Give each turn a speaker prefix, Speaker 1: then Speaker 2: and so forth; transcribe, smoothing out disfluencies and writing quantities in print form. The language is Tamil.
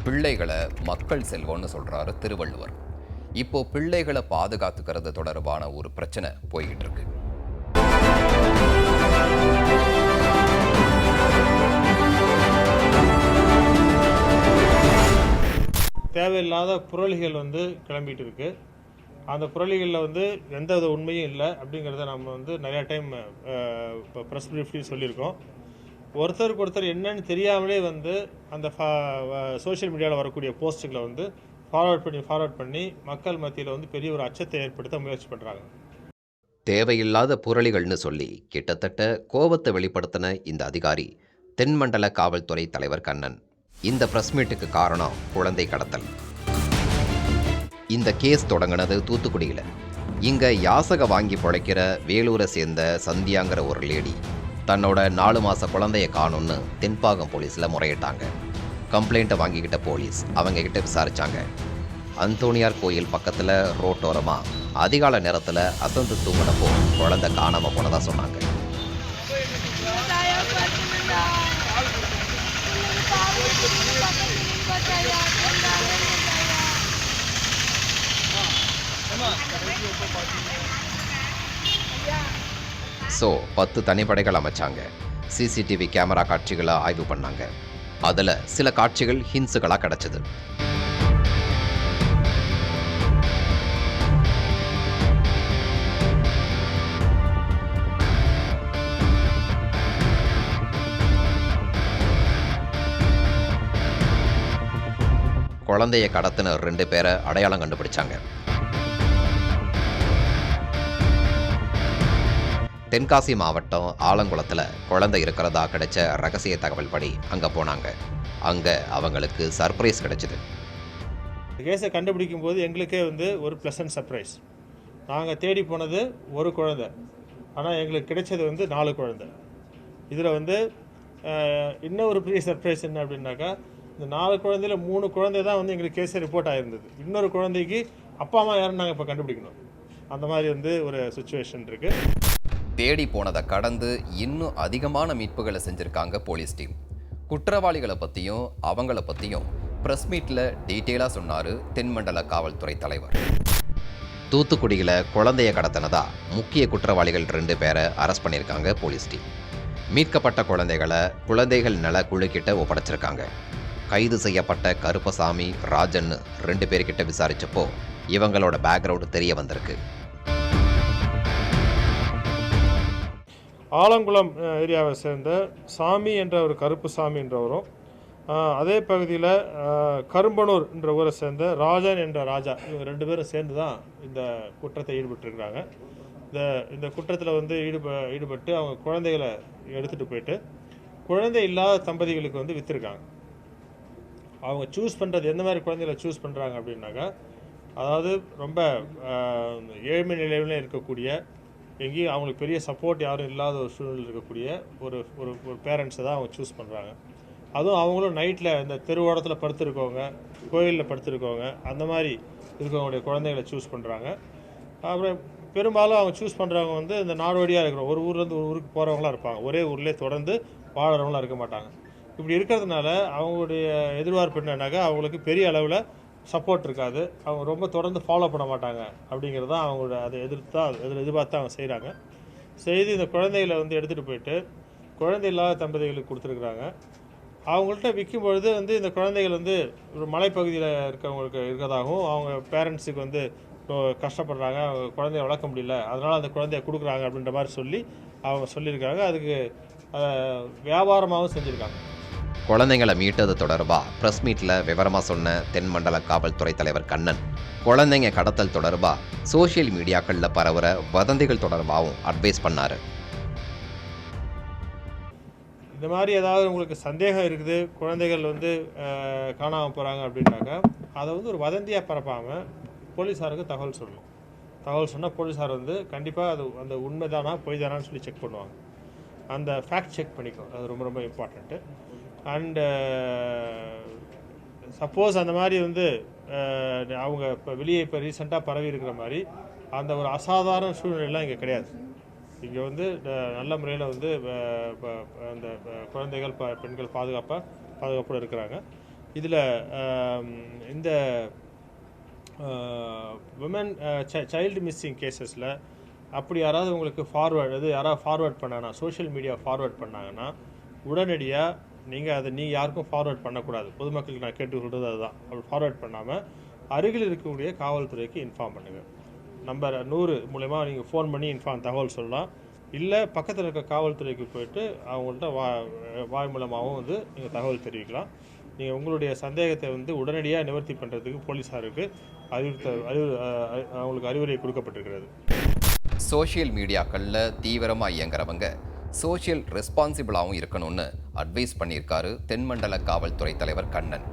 Speaker 1: பிள்ளைகளை மக்கள் செல்வம்னு சொல்றாரு திருவள்ளுவர். இப்போ பிள்ளைகளை பாதுகாத்துக்கிறது தொடர்பான ஒரு பிரச்சனை போய்கிட்டு இருக்கு.
Speaker 2: தேவையில்லாத புரளிகள் கிளம்பிட்டு இருக்கு. அந்த புரளிகளில் எந்த வித உண்மையும் இல்லை அப்படிங்கிறத நம்ம நிறையா டைம் இப்போ ப்ரெஸ் ப்ரீஃப்லையும் சொல்லியிருக்கோம். ஒருத்தருக்கு ஒருத்தர் என்னன்னு தெரியாமலே அந்த சோஷியல் மீடியாவில் வரக்கூடிய போஸ்ட்டுகளை ஃபார்வர்ட் பண்ணி மக்கள் மத்தியில் பெரிய ஒரு அச்சத்தை ஏற்படுத்த முயற்சி பண்ணுறாங்க.
Speaker 3: தேவையில்லாத புரளிகள்னு சொல்லி கிட்டத்தட்ட கோபத்தை வெளிப்படுத்தின இந்த அதிகாரி தென்மண்டல காவல்துறை தலைவர் கண்ணன். இந்த பிரஸ் மீட்டுக்கு காரணம் குழந்தை கடத்தல். இந்த கேஸ் தொடங்கினது தூத்துக்குடியில். இங்கே யாசக வாங்கி பிழைக்கிற வேலூரை சேர்ந்த சந்தியாங்கிற ஒரு லேடி தன்னோட 4 மாத குழந்தைய காணும்னு தென்பாகம் போலீஸில் முறையிட்டாங்க. கம்ப்ளைண்ட்டை வாங்கிக்கிட்ட போலீஸ் அவங்க கிட்ட விசாரிச்சாங்க. அந்தோணியார் கோயில் பக்கத்தில் ரோட்டோரமாக அதிகாலை நேரத்தில் அசந்து தூங்கினப்போ குழந்தை காணாமல் போனதாக சொன்னாங்க. ஸோ 10 தனிப்படைகள் அமைச்சாங்க. சிசிடிவி கேமரா காட்சிகளை ஆய்வு பண்ணாங்க. அதில் சில காட்சிகள் ஹின்ஸுகளாக கிடச்சிது. குழந்தைய கடத்தின 2 பேரை அடையாளம் கண்டுபிடிச்சாங்க. தென்காசி மாவட்டம் ஆலங்குளத்தில் குழந்தை இருக்கிறதா கிடைச்ச ரகசிய தகவல் படி அங்கே போனாங்க. அங்கே அவங்களுக்கு சர்ப்ரைஸ் கிடைச்சிது.
Speaker 2: கேஸை கண்டுபிடிக்கும் போது எங்களுக்கே ஒரு ப்ளசன்ட் சர்ப்ரைஸ். நாங்கள் தேடி போனது ஒரு குழந்தை, ஆனால் எங்களுக்கு கிடைச்சது 4 குழந்தை. இதில் இன்னும் ஒரு பெரிய சர்ப்ரைஸ் என்ன அப்படின்னாக்கா, இந்த 4 குழந்தையில் 3 குழந்தை தான் எங்களுக்கு கேஸை ரிப்போர்ட் ஆகிருந்தது. இன்னொரு குழந்தைக்கு அப்பா அம்மா யாருன்னு நாங்கள் இப்போ கண்டுபிடிக்கணும். அந்த மாதிரி ஒரு சுச்சுவேஷன் இருக்குது.
Speaker 1: தேடி போனதை கடந்து இன்னும் அதிகமான மீட்புகளை செஞ்சுருக்காங்க போலீஸ் டீம். குற்றவாளிகளை பற்றியும் அவங்கள பற்றியும் ப்ரெஸ் மீட்டில் டீட்டெயிலாக சொன்னார் தென்மண்டல காவல்துறை தலைவர்.
Speaker 3: தூத்துக்குடியில் குழந்தைய கடத்தினதா முக்கிய குற்றவாளிகள் 2 பேரை அரெஸ்ட் பண்ணியிருக்காங்க போலீஸ் டீம். மீட்கப்பட்ட குழந்தைகளை குழந்தைகள் நல குழுக்கிட்ட ஒப்படைச்சிருக்காங்க. கைது செய்யப்பட்ட கருப்பசாமி, ராஜன் 2 பேர்கிட்ட விசாரிச்சப்போ இவங்களோட பேக்ரவுண்டு தெரிய வந்திருக்கு.
Speaker 2: ஆலங்குளம் ஏரியாவை சேர்ந்த சாமி என்ற ஒரு கருப்பு சாமி என்றவரும், அதே பகுதியில் கரும்பனூர் என்ற ஊரை சேர்ந்த ராஜன் என்ற ராஜா, இவங்க 2 பேரும் சேர்ந்து தான் இந்த குற்றத்தை ஈடுபட்டிருக்கிறாங்க. இந்த குற்றத்தில் ஈடுபட்டு அவங்க குழந்தைகளை எடுத்துகிட்டு போயிட்டு குழந்தை இல்லாத தம்பதிகளுக்கு விற்றுருக்காங்க. அவங்க சூஸ் பண்ணுறது எந்த மாதிரி குழந்தைகளை சூஸ் பண்ணுறாங்க அப்படின்னாக்கா, அதாவது ரொம்ப ஏழ்மை நிலையில் இருக்கக்கூடிய, எங்கேயும் அவங்களுக்கு பெரிய சப்போர்ட் யாரும் இல்லாத ஒரு சூழ்நிலை இருக்கக்கூடிய ஒரு ஒரு பேரண்ட்ஸை தான் அவங்க சூஸ் பண்ணுறாங்க. அதுவும் அவங்களும் நைட்டில் இந்த தெருவோரத்தில் படுத்துருக்கவங்க, கோயிலில் படுத்துருக்கவங்க, அந்த மாதிரி இருக்கவங்களுடைய குழந்தைகளை சூஸ் பண்ணுறாங்க. அப்புறம் பெரும்பாலும் அவங்க சூஸ் பண்ணுறவங்க இந்த நாடோடியாக இருக்கிறோம், ஒரு ஊர்லேருந்து ஒரு ஊருக்கு போகிறவங்களாம் இருப்பாங்க. ஒரே ஊர்லேயே தொடர்ந்து வாழறவங்களாம் இருக்க மாட்டாங்க. இப்படி இருக்கிறதுனால அவங்களுடைய எதிர்பார்ப்பு என்னன்னாக்கா, அவங்களுக்கு பெரிய அளவில் சப்போர்ட் இருக்காது. அவங்க ரொம்ப தொடர்ந்து ஃபாலோ பண்ண மாட்டாங்க. அப்படிங்கிறது தான் அவங்களோட அதை எதிர்பார்த்து அவங்க செய்கிறாங்க. செய்து இந்த குழந்தைகளை எடுத்துகிட்டு போயிட்டு குழந்தை இல்லாத தம்பதிகளுக்கு கொடுத்துருக்குறாங்க. அவங்கள்ட்ட விற்கும் பொழுது இந்த குழந்தைகள் ஒரு மலைப்பகுதியில் இருக்கவங்களுக்கு இருக்கிறதாகவும், அவங்க பேரண்ட்ஸுக்கு கஷ்டப்படுறாங்க, அவங்க குழந்தைய வளர்க்க முடியல, அதனால் அந்த குழந்தைய கொடுக்குறாங்க அப்படின்ற மாதிரி சொல்லி அவங்க சொல்லியிருக்காங்க. அதுக்கு வியாபாரமாகவும் செஞ்சுருக்காங்க.
Speaker 3: குழந்தைங்களை மீட்டது தொடர்பாக ப்ரெஸ் மீட்டில் விவரமாக சொன்ன தென்மண்டல காவல்துறை தலைவர் கண்ணன், குழந்தைங்க கடத்தல் தொடர்பாக சோஷியல் மீடியாக்களில் பரவுற வதந்திகள் தொடர்பாகவும் அட்வைஸ் பண்ணார்.
Speaker 2: இந்த மாதிரி ஏதாவது உங்களுக்கு சந்தேகம் இருக்குது, குழந்தைகள் காணாமல் போகிறாங்க அப்படின்னாக்கா, அதை ஒரு வதந்தியாக பரப்பாமல் போலீஸாருக்கு தகவல் சொல்லணும். தகவல் சொன்னால் போலீஸார் கண்டிப்பாக அது அந்த உண்மைதானா பொய் தானான்னு சொல்லி செக் பண்ணுவாங்க. அந்த ஃபேக்ட் செக் பண்ணிக்கணும், அது ரொம்ப ரொம்ப இம்பார்ட்டண்ட்டு. அண்டு சப்போஸ் அந்த மாதிரி அவங்க இப்போ வெளியே இப்போ ரீசெண்டாக பரவி இருக்கிற மாதிரி அந்த ஒரு அசாதாரண சூழ்நிலைலாம் இங்கே கிடையாது. இங்கே நல்ல முறையில் அந்த குழந்தைகள் பெண்கள் பாதுகாப்போடு இருக்கிறாங்க. இதில் இந்த விமன் சைல்டு மிஸ்ஸிங் கேசஸில் அப்படி யாராவது உங்களுக்கு யாராவது ஃபார்வேர்ட் பண்ணாங்கன்னா, சோஷியல் மீடியா ஃபார்வேர்ட் பண்ணாங்கன்னா உடனடியாக நீங்கள் யாருக்கும் ஃபார்வேர்ட் பண்ணக்கூடாது. பொதுமக்களுக்கு நான் கேட்டு சொல்கிறது அதுதான். அப்படி ஃபார்வேர்ட் பண்ணாமல் அருகில் இருக்கக்கூடிய காவல்துறைக்கு இன்ஃபார்ம் பண்ணுங்கள். நம்பர் 100 மூலயமா நீங்கள் ஃபோன் பண்ணி தகவல் சொல்லலாம். இல்லை பக்கத்தில் இருக்க காவல்துறைக்கு போயிட்டு அவங்கள்ட்ட வாய் மூலமாகவும் நீங்கள் தகவல் தெரிவிக்கலாம். நீங்கள் உங்களுடைய சந்தேகத்தை உடனடியாக நிவர்த்தி பண்ணுறதுக்கு போலீஸாருக்கு அவங்களுக்கு அறிவுரை கொடுக்கப்பட்டிருக்கிறது.
Speaker 1: சோஷியல் மீடியாக்களில் தீவிரமாக இயங்குறவங்க சோஷியல் ரெஸ்பான்சிபிளாகவும் இருக்கணும்னு அட்வைஸ் பண்ணியிருக்காரு தென்மண்டல காவல்துறை தலைவர் கண்ணன்.